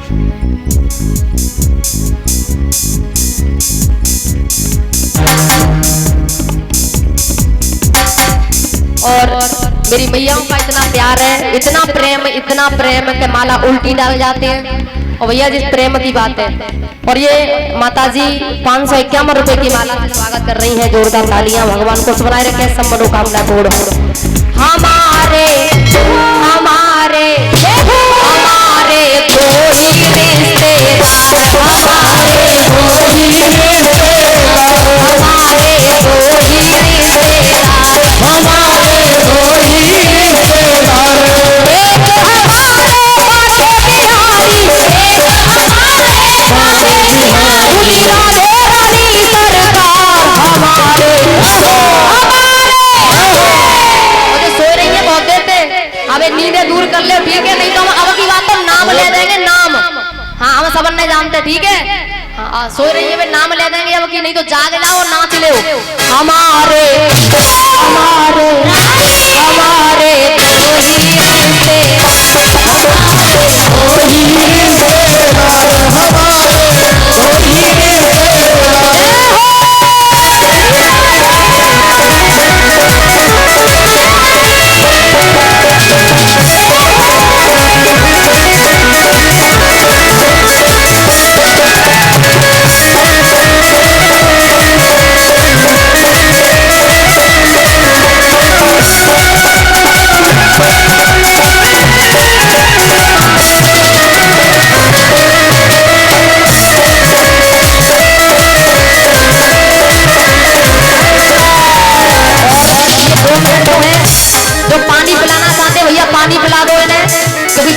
और मेरी मैयाओं का इतना प्यार है, इतना प्रेम कि माला उल्टी डाल जाते हैं। और भैया जिस प्रेम की बात है, और ये माताजी 551 रुपए की माला से स्वागत कर रही हैं। जोरदार तालियां। भगवान को बनाए रखे, सब मनोकामना पूर्ण हो। हमारे हमारे हमारे कोई रिश्तेदार, हमारे कोई रिश्तेदार, हमारे कोई रिश्तेदार, हमारे कोई रिश्तेदार, एक हमारे बाटे बिहारी, एक हमारे बाटे बिहारी, दुनिया रानी सरकार हमारे सो रही है बहुत देर से। अब नींदें दूर कर ले, ठीक है? नहीं तो हम अब की बात तो नाम ले देंगे, नाम। हाँ, हम सब नहीं जानते, ठीक है? हाँ, सो रही है वे, नाम ले देंगे अब की। नहीं तो जाग जाओ, नाच ले। हमारे हमारे हमारे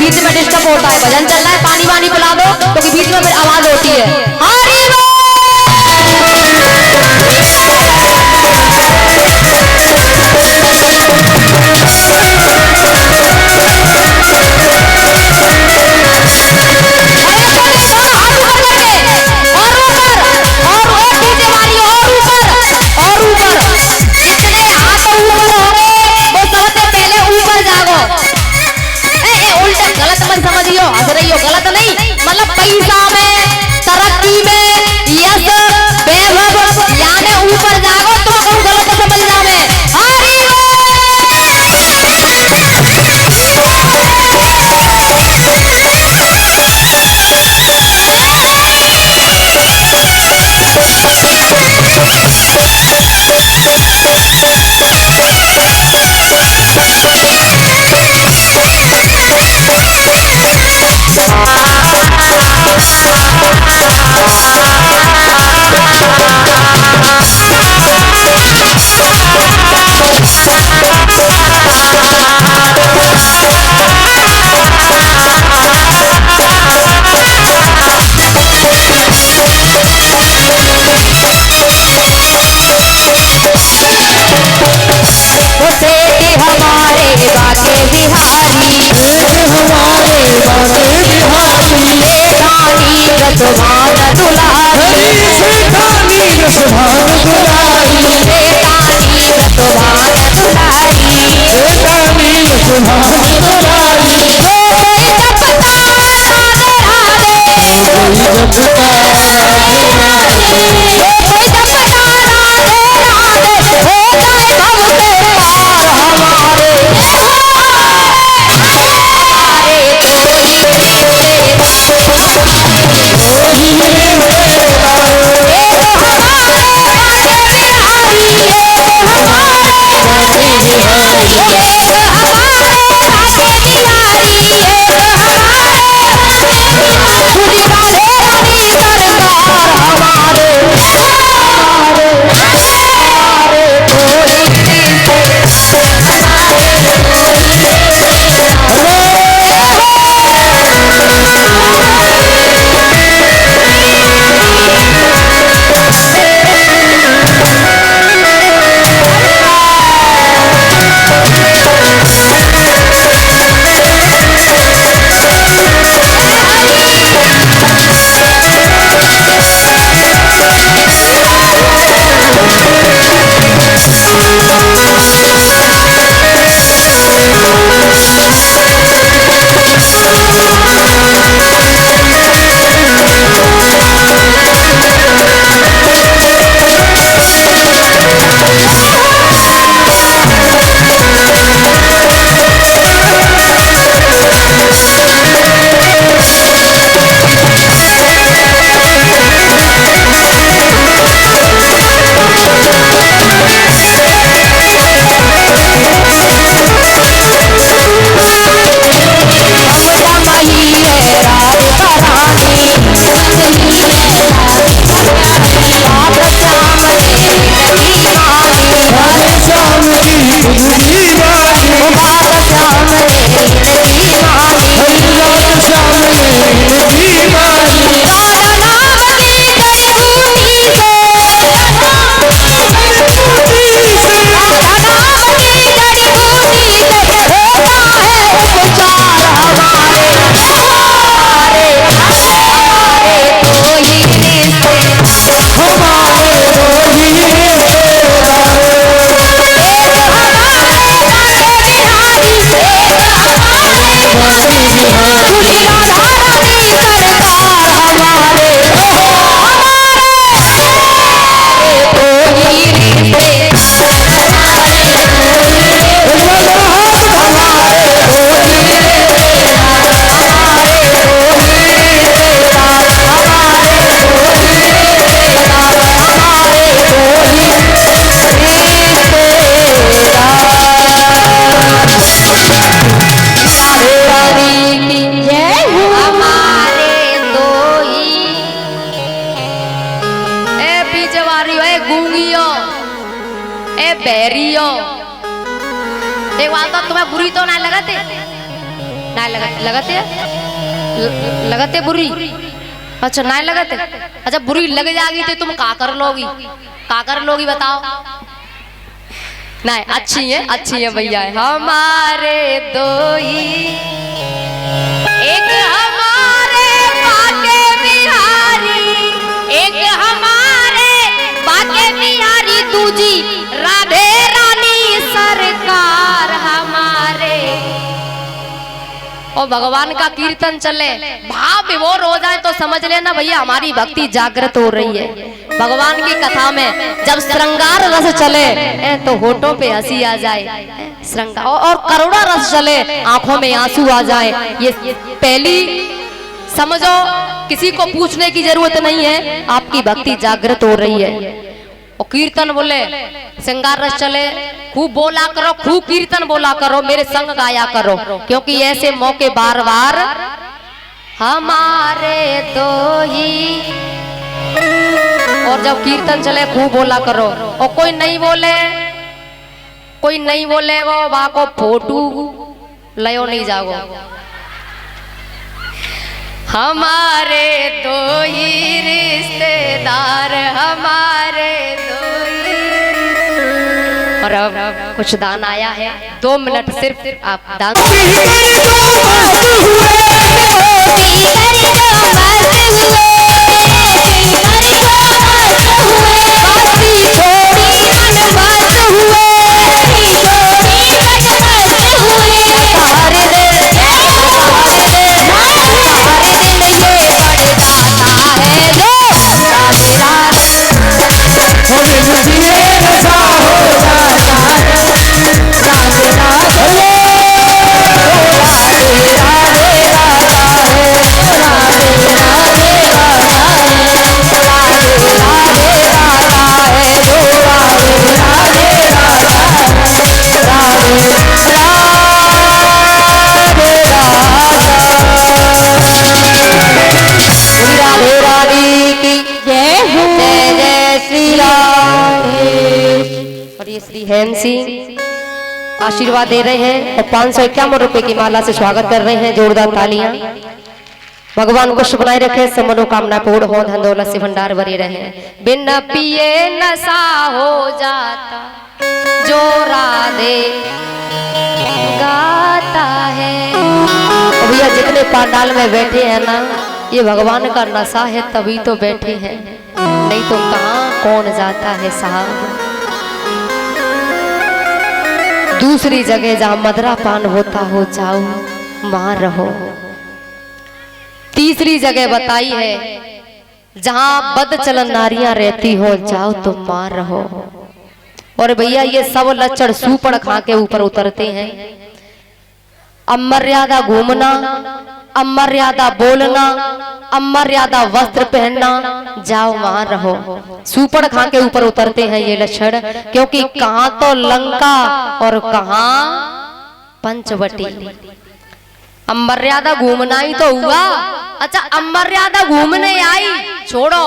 बीच में डिस्टर्ब होता है, भजन चल रहा है, पानी वानी पिला दो, क्योंकि बीच में फिर आवाज होती है। गलत नहीं, मतलब पैसा में, तरक्की में, यश वैभव यानी ऊपर जागो तो कहूँ गलत समझ जावे। गूंगियो, ए बैरियो। एक बात तो तुम्हें बुरी तो ना लगते, ना लगते लगते बुरी। अच्छा ना लगते, अच्छा बुरी लग जाएगी तो तुम का कर लोगी, का कर लोगी बताओ। नहीं अच्छी है भैया। हमारे दो ही, एक हमारे बाके बिहारी, एक हमारे बाके बिहारी, दूजी राधे रानी सरकार हमारे। और भगवान का कीर्तन चले, भाव विभोर हो जाए तो समझ लेना भैया हमारी भक्ति जागृत हो रही है। भगवान की कथा में जब श्रृंगार रस चले तो होठों पे हंसी आ जाए, श्रृंगार और करुणा रस चले आंखों में आंसू आ जाए। ये पहली समझो, किसी को पूछने की जरूरत नहीं है, आपकी भक्ति जागृत हो रही है। और कीर्तन बोले, श्रृंगार रस चले, खूब बोला करो, खूब कीर्तन बोला करो, मेरे संग गाया करो, क्योंकि ऐसे मौके बार बार हमारे दो ही। और जब कीर्तन चले खूब बोला करो, और कोई नहीं बोले वो वहां को फोटू लयो नहीं जागो। हमारे दो ही रिश्तेदार, हमारे दो ही। और अब कुछ दान आया है, 2 मिनट सिर्फ आप दान। श्री हेम सिंह आशीर्वाद दे रहे हैं और 551 रुपए की माला से स्वागत कर रहे हैं। जोरदार तालियां। भगवान को शुभ बनाए रखे, सब मनोकामना पूर्ण हो, धन दौलत से भंडार भरे रहे। बिना पिए नशा हो जाता जो राधे गाता है। तो भैया जितने पंडाल में बैठे हैं ना, ये भगवान का नशा है तभी तो बैठे हैं, नहीं तो कहाँ कौन जाता है साहब। दूसरी जगह जहाँ मदरा पान होता हो जाओ वहां रहो। तीसरी जगह बताई है जहाँ बद चलन नारियां रहती हो जाओ तो वहां रहो। और भैया ये सब लक्षण सूपड़ खा के ऊपर उतरते हैं। अमर्यादा घूमना, अमर्यादा बोलना, अमर्यादा वस्त्र पहनना, जाओ वहां रहो। सूपड़ खा के ऊपर उतरते हैं ये लक्षण, क्योंकि कहां तो लंका और कहां पंचवटी। अमर्यादा घूमना ही तो हुआ। अच्छा अमर्यादा घूमने आई, छोड़ो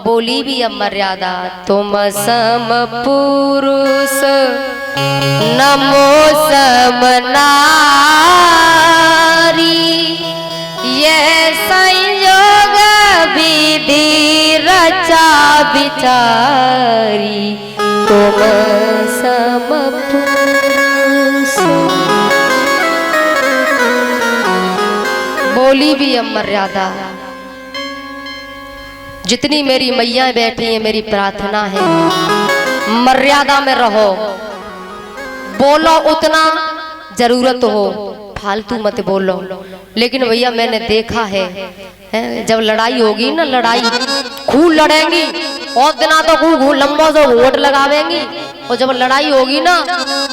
बोली भी अमर्यादा। तुम सम पुरुष नमो सम नारी, ये संयोग विधि रचा बिचारी। तुम सम पुरुष, बोली भी अमर्यादा। जितनी मेरी मैया बैठी है, मेरी प्रार्थना है मर्यादा में रहो। बोलो उतना जरूरत हो, फालतू मत बोलो। लेकिन भैया मैंने देखा है जब लड़ाई होगी ना, लड़ाई खूब लड़ेंगी और दिना तो खूब लंबा से वोट लगावेंगी। और जब लड़ाई होगी ना,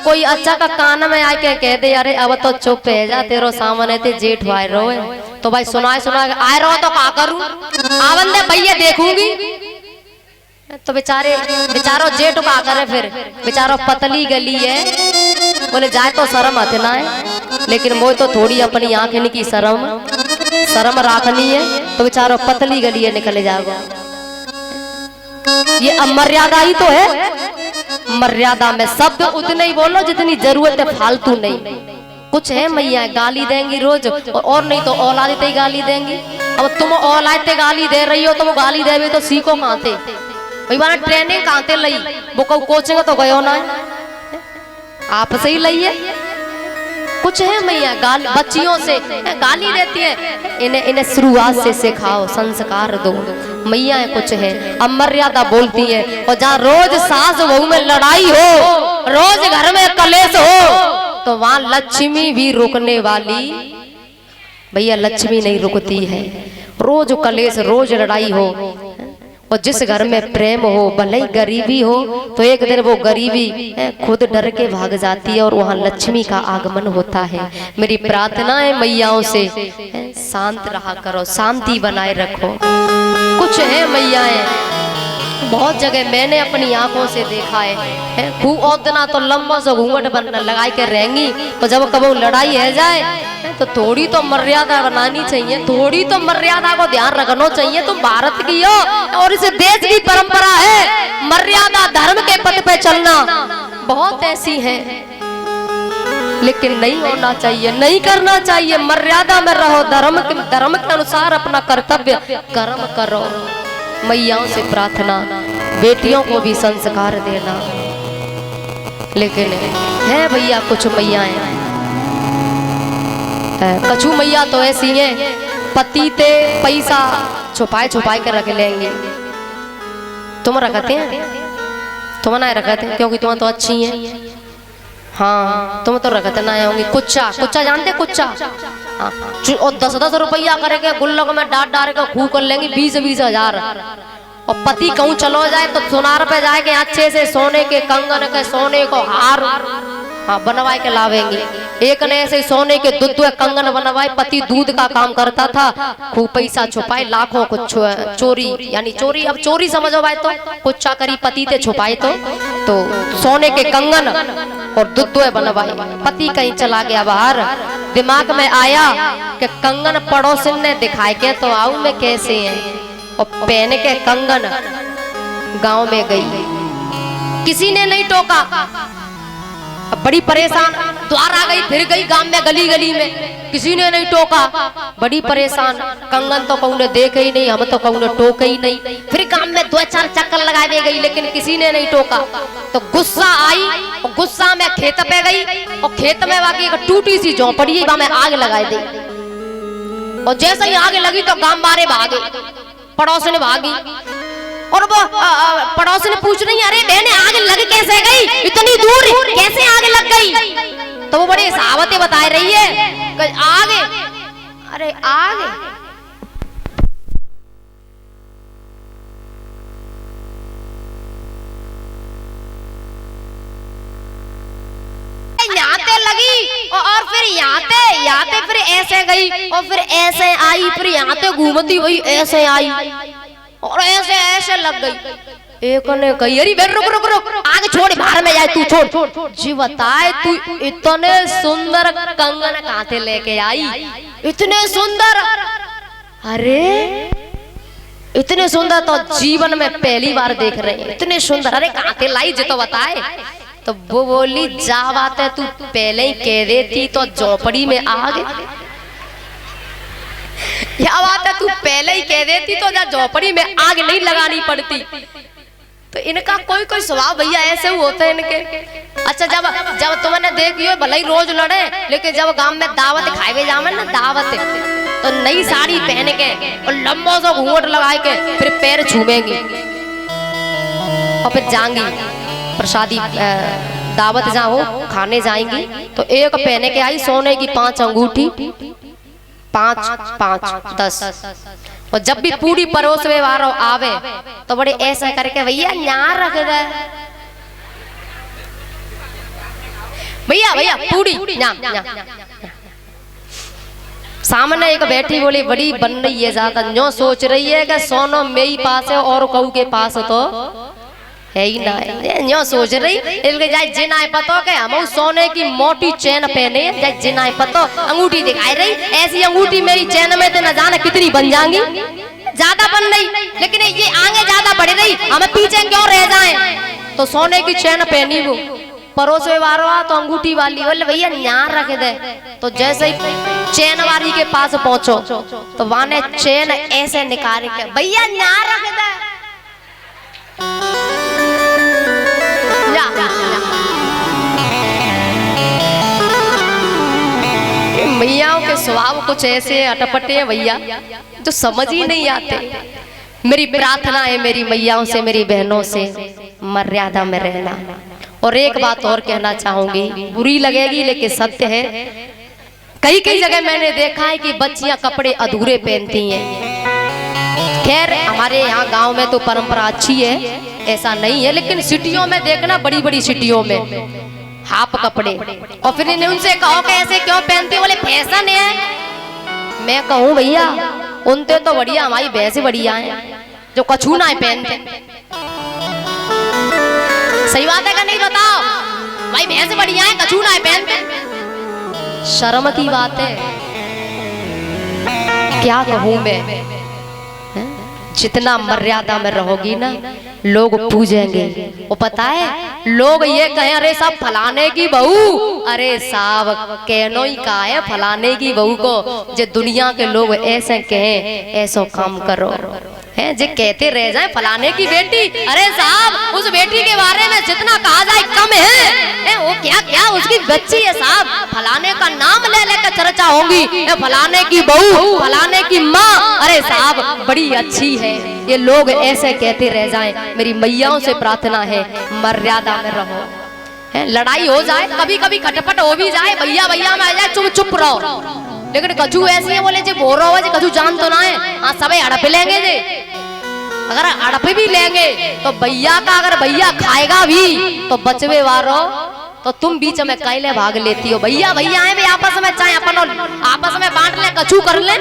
कोई अच्छा का कान में आके कह दे अरे अब तो चुप है जा, तेरो सामने थे जेठ भाई रो है, तो भाई सुनाए आए रहो तो का करूं, आवन दे भैया देखूंगी। तो बेचारो जेठ का करे, फिर बेचारो पतली गली है, बोले जाए तो शर्म आते ना है। लेकिन वो तो थोड़ी अपनी आंखें की शर्म राखनी है, तो बेचारो पतली गली है निकले जाओगा। ये अमर्यादा ही तो है। मर्यादा में शब्द उतने ही बोलो जितनी जरूरत है, फालतू नहीं। कुछ है मैया गाली देंगी रोज, और नहीं तो औलादते ही गाली देंगी। अब तुम औलादते गाली दे रही हो तो वो गाली देवे तो सीखो कहाँ थे भाई, माना ट्रेनिंग कहाँ थे लई, वो कोचिंग तो गयो ना, आप से ही लई है। कुछ है मैया गाली बच्चियों से गाली देती है, इन्हें शुरुआत से सिखाओ, संस्कार दो मैया है। कुछ है अमर्यादा बोलती है, और जहाँ रोज सास बहू में लड़ाई हो, रोज घर में कलेश हो, तो वहां लक्ष्मी भी रुकने वाली भैया लक्ष्मी नहीं रुकती है। रोज कलेश, रोज लड़ाई हो, और जिस घर में प्रेम हो, भले ही गरीबी हो, तो एक दिन वो गरीबी खुद डर के भाग जाती है और वहाँ लक्ष्मी का आगमन होता है। मेरी प्रार्थना है मैयाओं से, शांत रहा करो, शांति बनाए रखो। कुछ है मैयाएं, बहुत जगह मैंने अपनी आंखों से देखा है, खूब औतना तो लंबा सा घूंघट बन लगा के रहेंगी, तो जब कभी लड़ाई है जाए तो थोड़ी तो मर्यादा बनानी चाहिए, थोड़ी तो मर्यादा को ध्यान रखना चाहिए। तुम भारत की हो और इस देश की परंपरा है मर्यादा धर्म के पथ पे चलना, बहुत ऐसी है, लेकिन नहीं होना चाहिए, नहीं करना चाहिए। मर्यादा में रहो, धर्म के अनुसार अपना कर्तव्य कर्म करो। मैयाओं से प्रार्थना, बेटियों को भी संस्कार देना। लेकिन है भैया कुछ मैयाएं, कछु मैया तो ऐसी हैं, पति ते पैसा छुपाए छुपाए के रख लेंगे। तुम रखते हैं, तुम ना रखते हैं क्योंकि तुम तो अच्छी हैं। हाँ तुम तो रखते ना होंगी। कुच्चा, कुच्चा जानते कुच्चा? हाँ, और 10-10 रुपया करके गुल्लक में डाल डाल के खूब कर लेंगी 20-20 हजार। और पति कहूँ चलो जाए तो सुनार पे जाए के अच्छे से सोने के कंगन के, सोने को हार हाँ बनवाए के लावेंगी। एक ने ऐसे सोने के दूध कंगन बनवाए, पति दूध का काम करता था, खूब पैसा छुपाए, लाखों को चोरी, यानी चोरी, अब चोरी समझो भाई, तो कुछ करी पति ते छुपाए तो सोने के कंगन और दूध बनवाए। पति कहीं चला गया बाहर, दिमाग में आया कि कंगन पड़ोसन ने दिखाए के तो आऊ मैं कैसे है, और पहन के कंगन गांव में गई, किसी ने नहीं टोका। अब बड़ी परेशान, द्वार आ गई, फिर गई गांव में गली गली में, किसी ने नहीं टोका, बड़ी परेशान। कंगन तो कहूँ ने देखे ही नहीं, हम तो कहूँ ने टोके ही नहीं। फिर गांव में 2-4 चक्कर लगा दे गई, लेकिन किसी ने नहीं टोका। तो गुस्सा आई और गुस्सा में खेत पे गई, और खेत में वाकई एक टूटी सी झोंपड़ी में आग लगा दी। और जैसे ही आग लगी तो गांव बारे भागे, पड़ोस ने भागी, और वो पड़ोस ने पूछ रही, अरे बहने आग लग कैसे गई, इतनी दूर कैसे आग लग गई? तो वो बड़ी सहावतें बता रही है कि आग, अरे आग यहाँ पे लगी, और फिर यहाँ पे फिर ऐसे गई, और फिर ऐसे आई, फिर यहाँ पे घूमती हुई ऐसे आई, और ऐसे लग गई। एक ने कही, अरे बेर रुक रुक रुक, आगे छोड़, बाहर में जाए, तू छोड़। जी बताए तू इतने सुंदर कंगन कहाँ से लेके आई, इतने सुंदर, अरे इतने सुंदर तो जीवन में पहली बार देख रहे हैं, इतने सुंदर, अरे कहाँ से लाई जी तो बताए। तो वो बोली, जा बात है, तू पहले ही कह देती तो झोपड़ी में आग, क्या बात है, तू पहले ही कह देती तो झोपड़ी में आग नहीं लगानी पड़ती। तो इनका कोई कोई स्वभाव भैया ऐसे होते हैं इनके। अच्छा जब तुमने देखियो भले ही रोज लड़े, लेकिन जब गांव में दावत खाए जावे ना, दावत, तो नई साड़ी पहन के और लंबा सा घूंघट लगाए के फिर पैर छूमेंगी, और फिर जाएंगी प्रसादी दावत जाओ खाने जाएंगी। तो एक पहने के आई सोने की 5 अंगूठी, 5-5 10, और जब भी पूरी परोस व्यवहार आवे तो बड़े ऐसा करके भैया यहाँ रख दे, भैया पूरी सामने एक बैठी बोली, बड़ी बन रही है ज्यादा, जो सोच रही है कि सोनो मेरे पास है और कहू के पास तो है ही ना, यो सोच रही इसके जाए जिनाए पतो के हम सोने की मोटी चैन पहने, जाए जिनाए पतो अंगूठी दिखाई रही, ऐसी अंगूठी मेरी चैन में तो न जाने कितनी बन जाएंगी, ज्यादा बन रही, लेकिन ये आगे ज्यादा बढ़ रही, हमें पीछे क्यों रह जाएं? तो सोने की चैन पहनी वो, परोसे वाला तो अंगूठी वाली, बोले भैया न्यार रख दे। तो जैसे ही चैन वाली के पास पहुंचो तो वहां ने चैन ऐसे निकाल के, भैया न्यार रख दे। भैयाओं के स्वभाव कुछ ऐसे अटपटे हैं भैया, जो समझ ही नहीं आते। मेरी प्रार्थना है मेरी मैयाओं से, मेरी बहनों से, मर्यादा में रहना। और एक बात और कहना चाहूंगी, बुरी लगेगी लेकिन सत्य है। कई कई जगह मैंने देखा है कि बच्चियां कपड़े अधूरे पहनती हैं। खैर हमारे यहाँ गांव में तो परंपरा अच्छी है, ऐसा नहीं है, लेकिन सिटियों में देखना, बड़ी बड़ी सिटियों में हाफ कपड़े। और फिर इन्हें उनसे कहो कि ऐसे क्यों पहनती, बोले फैशन है। मैं कहूँ भैया उनते तो बढ़िया हमारी भैंस बढ़िया है जो कछू ना पहनते। सही बात है का नहीं, बताओ भाई, भैंस बढ़िया है कछू ना पहनते। शर्म की बात है, क्या कहूँ मैं। जितना मर्यादा में रहोगी ना लोग पूजेंगे। वो पता है लोग ये कहें अरे साहब फलाने की बहू, अरे साहब कहनो ही कहा है फलाने की बहू को, जो दुनिया के लोग ऐसे कहें ऐसा काम करो है, जो कहते रह जाए फलाने की बेटी, अरे साहब उस बेटी के बारे में जितना कहा जाए कम है। वो क्या क्या उसकी बच्ची है साहब, फलाने का नाम ले लेकर चर्चा होगी, फलाने की बहू, फलाने की माँ, अरे साहब बड़ी अच्छी है। ये लोग ऐसे कहते रह जाएं। मेरी मैयाओं से प्रार्थना है मर्यादा में रहो। है लड़ाई हो जाए, कभी कभी खटपट हो भी जाए, भैया भैया में आ जाए, चुप चुप रहो। लेकिन कछू ऐसी है बोले जी बोल रहा हो कछू जान तो ना है, हाँ सबे हड़प लेंगे जे। अगर हड़प भी लेंगे तो भैया का, अगर भैया खाएगा भी तो बचवे वारो, तो तुम बीच में कैले भाग लेती हो। भैया भैया है भी आपस में, चाहे अपन आपस में बांट ले, कछू कर ले।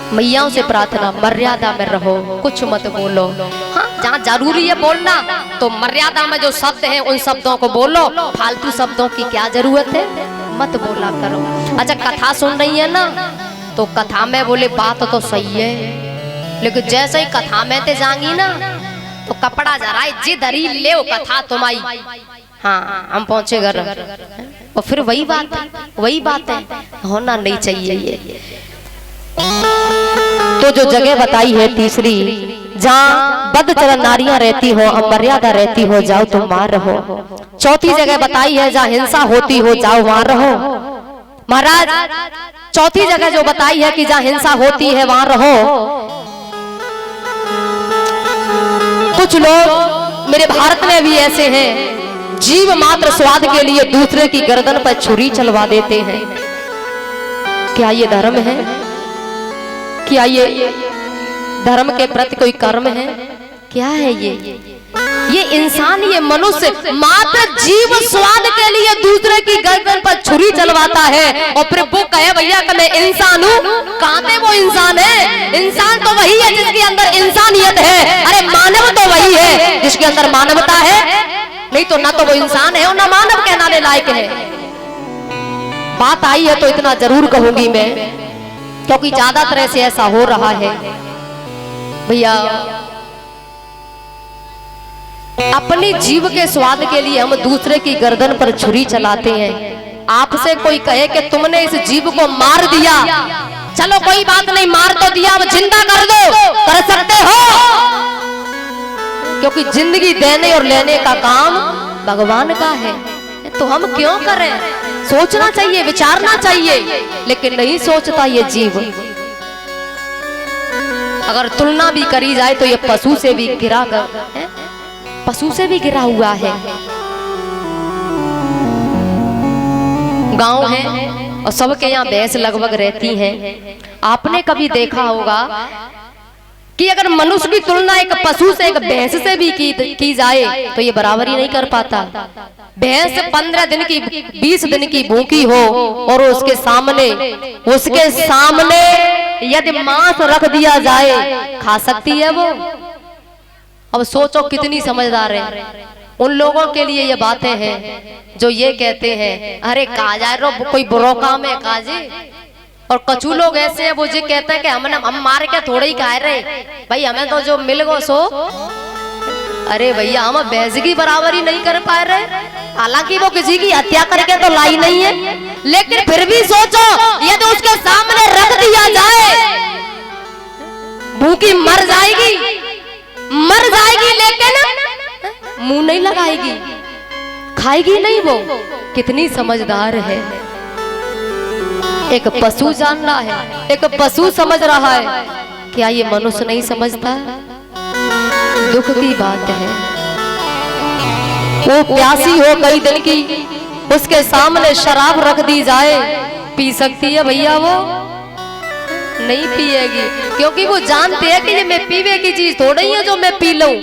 मैयाओं से प्रार्थना मर्यादा में रहो, कुछ मत बोलो। हाँ जहाँ जरूरी है बोलना तो मर्यादा में जो शब्द है उन शब्दों को बोलो, फालतू शब्दों की क्या जरूरत है, मत बोला करो। अच्छा कथा सुन रही है ना, तो कथा में बोले बात तो सही है, लेकिन जैसे ही कथा में ते जाएंगी ना तो कपड़ा जराए जिधरी ले कथा तुम्हारी। हाँ हम पहुंचे घर और फिर वही बात है होना नहीं चाहिए ये। तो जो जगह बताई है तीसरी, जहाँ बदचलन नारियां रहती हो, अमर्यादा रहती हो, जाओ तुम वहां रहो। चौथी जगह बताई है जहाँ हिंसा होती हो, जाओ वहां रहो। महाराज चौथी जगह जो बताई है कि जहाँ हिंसा होती है वहां रहो। कुछ लोग मेरे भारत में भी ऐसे हैं, जीव मात्र स्वाद के लिए दूसरे की गर्दन पर छुरी चलवा देते हैं। क्या ये धर्म है? क्या ये धर्म के प्रति कोई कर्म है? क्या है ये इंसान, ये मनुष्य मात्र जीव स्वाद के लिए दूसरे की गर्दन पर छुरी चलवाता है और फिर वो कहे भैया कि मैं इंसान हूँ। कहाँ पे वो इंसान है? इंसान तो वही है जिसके अंदर इंसानियत है। अरे मानव तो वही है जिसके अंदर मानवता है, नहीं तो ना तो वो इंसान है और ना मानव कहलाने लायक है। बात आई है तो इतना जरूर कहूंगी मैं, क्योंकि ज्यादातर ऐसे ऐसा हो रहा है। भैया अपने जीव के स्वाद के लिए हम दूसरे की गर्दन पर छुरी चलाते हैं। आपसे कोई कहे कि तुमने इस जीव को मार दिया, चलो कोई बात नहीं, मार तो दिया, अब जिंदा कर दो, कर सकते हो, क्योंकि जिंदगी देने और लेने का काम भगवान का है। तो हम क्यों करें? सोचना चाहिए, विचारना चाहिए, लेकिन नहीं सोचता ये जीव। अगर तुलना भी करी जाए तो ये पशु से भी गिरा है, पशु से भी गिरा हुआ है। गांव है और सबके यहाँ भैंस लगभग रहती हैं। आपने कभी देखा होगा कि अगर मनुष्य की तुलना एक पशु से, एक भैंस से भी की जाए तो ये बराबरी नहीं कर पाता। भैंस 15 दिन की 20 दिन की भूखी हो और उसके सामने यदि मांस रख दिया जाए, खा सकती है वो? अब सोचो कितनी समझदार है। उन लोगों के लिए ये बातें हैं जो ये कहते हैं अरे काजा रो कोई बुरो काम है काजे, और कछु लोग ऐसे हैं वो जी कहते हैं कि हम मार के थोड़े ही खा रहे भाई, हमें तो जो मिल गो सो। अरे भैया हम भैंस की बराबरी नहीं कर पा रहे, हालांकि वो किसी की हत्या करके तो लाई नहीं है, लेकिन फिर भी सोचो यदि तो उसके सामने रख दिया जाए, भूखी मर जाएगी लेकिन मुंह नहीं लगाएगी, खाएगी नहीं। वो कितनी समझदार है। एक पशु जान रहा है, एक पशु समझ रहा है, क्या ये मनुष्य नहीं समझता? दुख की बात है। वो प्यासी हो कई दिन की, उसके सामने शराब रख दी जाए, पी सकती है भैया? वो नहीं पिएगी, क्योंकि वो जानते हैं कि ये मैं पीवे की चीज थोड़ी है जो मैं पी लूं।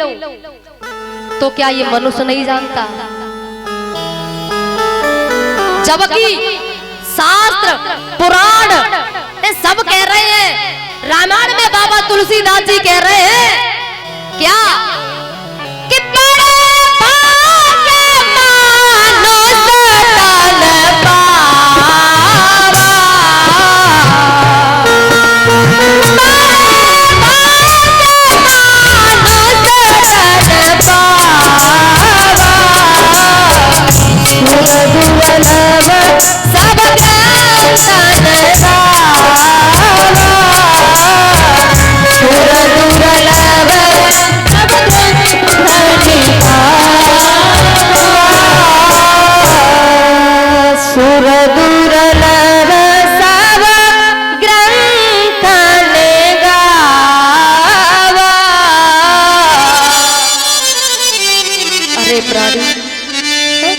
तो क्या ये मनुष्य नहीं जानता? जबकि शास्त्र पुराण सब कह रहे हैं, रामायण में बाबा तुलसीदास जी कह रहे हैं क्या कि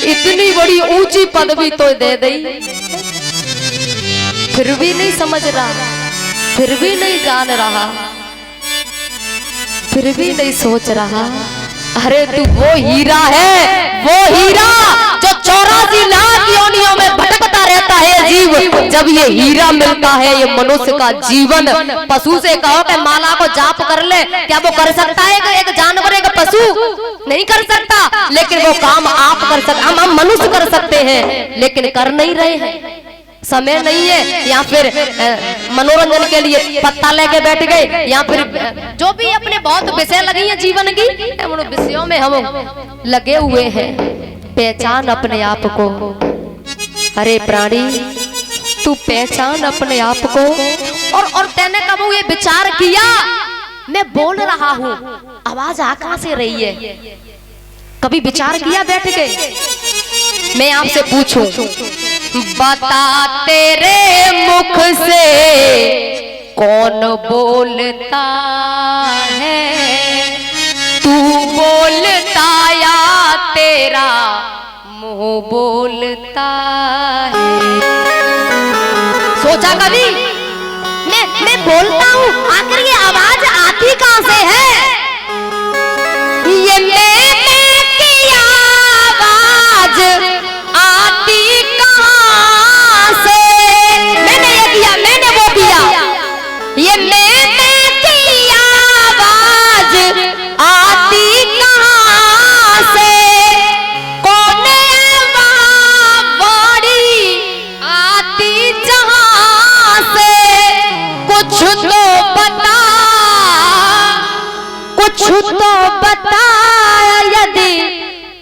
इतनी बड़ी ऊंची पदवी तो दे दी, फिर भी नहीं समझ रहा, फिर भी नहीं जान रहा, फिर भी नहीं सोच रहा। अरे तू वो हीरा है, वो हीरा जो 84 लाख योनियों में भटकता रहता है जीव। जब ये हीरा मिलता है, ये मनुष्य का जीवन। पशु से कहो कि माला को जाप कर ले, क्या वो कर सकता है? एक जानवर, एक पशु नहीं कर सकता, लेकिन वो काम आप कर सकते, हम मनुष्य कर सकते हैं, लेकिन कर नहीं रहे हैं। समय नहीं है, या फिर मनोरंजन के लिए पत्ता लेके बैठ गए, या फिर जो भी अपने बहुत विषय लगी है जीवन की, उन विषयों में हम लगे हुए हैं। पहचान अपने आप को। अरे प्राणी, तू पहचान अपने आप को। और तैने कब ये विचार किया, मैं बोल रहा हूँ, आवाज आ कहां से रही है? कभी विचार किया बैठ के? मैं आपसे पूछूं, बता तेरे मुख से कौन बोलता है? तू बोलता या तेरा मुंह बोलता है? सोचा कभी? मैं बोलता हूँ, आखिर ये आवाज आती कहां से है? ये मैं की आवाज आती कहां से? मैंने ये किया, मैंने वो किया। ये मैं की आवाज आती कहां से? कौन वाड़ी आती जहां से? कुछ तो बता, कुछ तो बता, यदि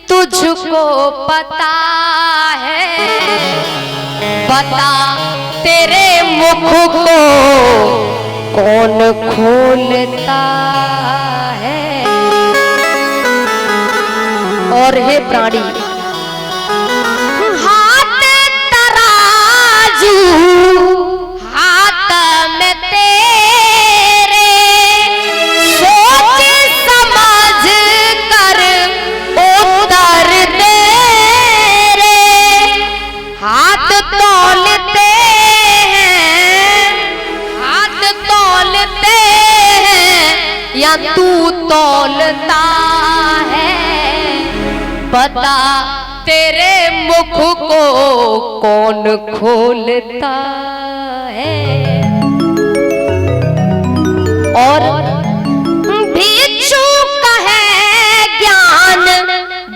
तुझको पता है। बता तेरे मुख को कौन खोलता है? और हे प्राणी, हाथ तराजू हाथ में तेरे, सोच समझ कर उत्तर दे रे। हाथ तौलते हैं, हाथ तौलते हैं, या तू तौलता है? बता तेरे मुख को कौन खोलता है? और भिक्षुक है ज्ञान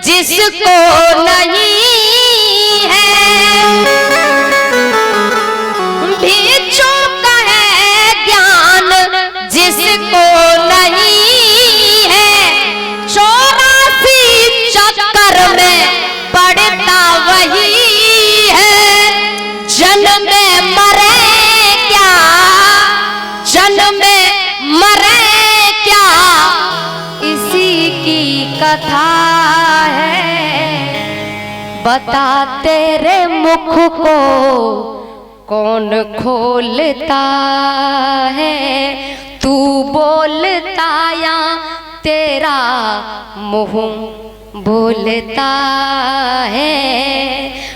जिसको नहीं है, भिक्षुक में मरे क्या इसी की कथा है। बता तेरे मुख को कौन खोलता है, तू बोलता या तेरा मुंह बोलता है।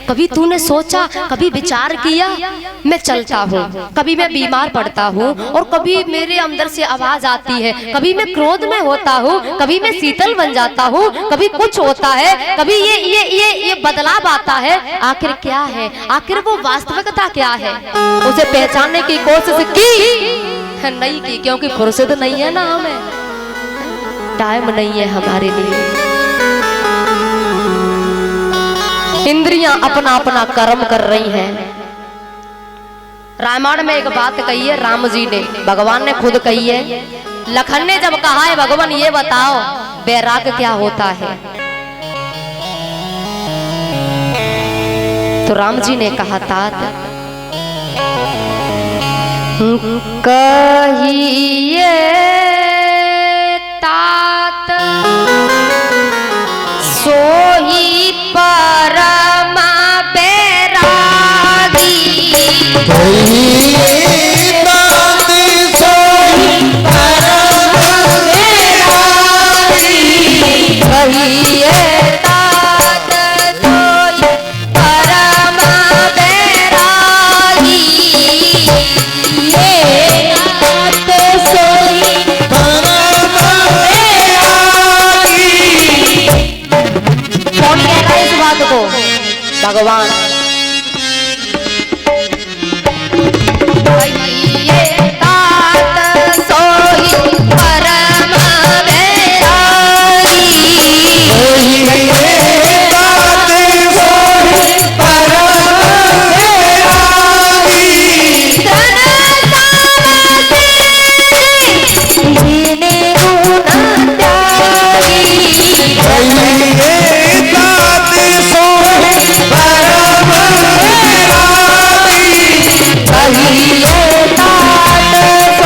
कभी तूने सोचा, कभी विचार किया, मैं चलता हूँ, कभी मैं बीमार पड़ता हूँ और कभी मेरे अंदर से आवाज आती है, कभी मैं क्रोध में होता हूँ, कभी मैं शीतल बन जाता हूँ, कभी कुछ होता है, कभी ये बदलाव आता है। आखिर क्या है, आखिर वो वास्तविकता क्या है, उसे पहचानने की कोशिश की नहीं की, क्योंकि फुर्सत नहीं है ना, हमें टाइम नहीं है हमारे लिए। इंद्रियां अपना अपना कर्म कर रही हैं। रामायण में एक बात कही है राम जी ने, भगवान ने खुद कही है। लखन ने जब कहा है भगवान ये बताओ वैराग क्या होता है, तो राम जी ने कहा तात कहिए तात सोही परम बैरागी। कहिए तात सोही परम बैरागी। कहिए तात सोही परम बैरागी। ये तात सोही परम बैरागी। कौन कह रहा है इस बात को? भगवान। कहिए तात सोही परम बैरागी। कहिए तात सोही परम बैरागी। दीने गुण त्यागी। कहिए तात सोही परम बैरागी। कहिए तात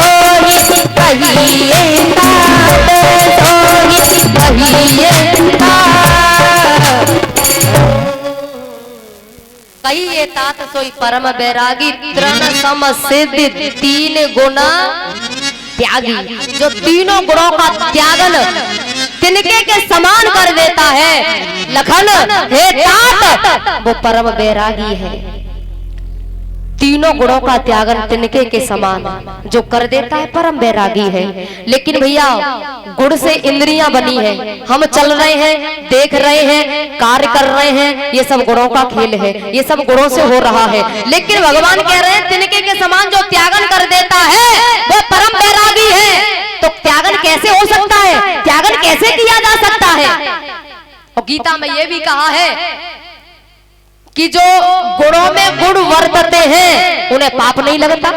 सोही, कहिए तात सोही, कहिए तात। कहिए तात सोई परम बैरागी। तृण सम सिद्धि तीन गुना त्यागी। जो तीनों गुणों का त्यागन तिनके के समान कर देता है लखन हे तात, वो परम बैरागी है। तीनों गुणों का त्यागन तिनके के समान जो कर देता है परम बैरागी है। लेकिन भैया गुण से इंद्रियां बनी है, हम चल रहे हैं, देख रहे हैं, कार्य कर रहे हैं, ये सब गुणों का खेल है, ये सब गुणों से हो रहा है। लेकिन भगवान कह रहे हैं तिनके के समान जो त्यागन कर देता है वो परम बैरागी है। तो त्यागन कैसे हो सकता है, त्यागन कैसे किया जा सकता है? और गीता में ये भी कहा है कि जो गुणों में गुण वर्तते हैं उन्हें पाप नहीं लगता।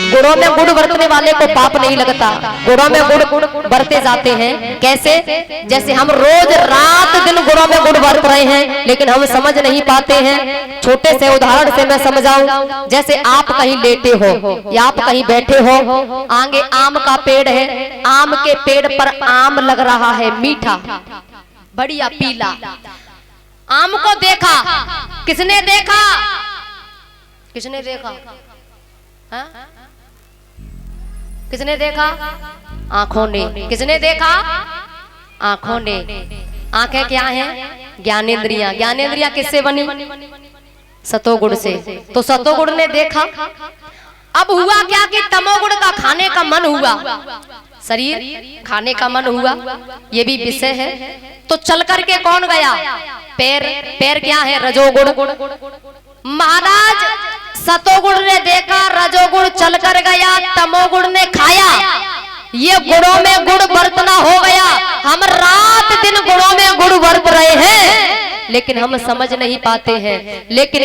गुणों में गुण बरतने वाले को पाप नहीं लगता। गुणों में गुण बरते जाते हैं। कैसे? जैसे हम रोज रात दिन गुणों में गुण बरत रहे हैं लेकिन हम समझ नहीं पाते हैं। छोटे से उदाहरण से मैं समझाऊं। जैसे आप कहीं लेटे हो या आप कहीं बैठे हो, आगे आम का पेड़ है, आम के पेड़ पर आम लग रहा है मीठा, बढ़िया पीला। आम को देखा, किसने देखा? किसने देखा? हा? किसने देखा? आंखों ने। किसने देखा? आंखों ने। आंखें क्या हैं? ज्ञानेंद्रियां। ज्ञानेंद्रियां किससे बनी? सतोगुण से। तो सतोगुण ने देखा। अब हुआ क्या कि तमोगुण का खाने का मन हुआ, शरीर खाने का मन हुआ, ये भी विषय है। तो चल करके कौन गया? पैर। पैर क्या है? रजोगुण। महाराज सतोगुण ने देखा, रजोगुण चल कर गया, तमोगुण ने खाया। ये गुणों में गुण बरतना हो गया। हम रात दिन गुणों में गुण बरत रहे हैं लेकिन हम समझ नहीं पाते हैं। लेकिन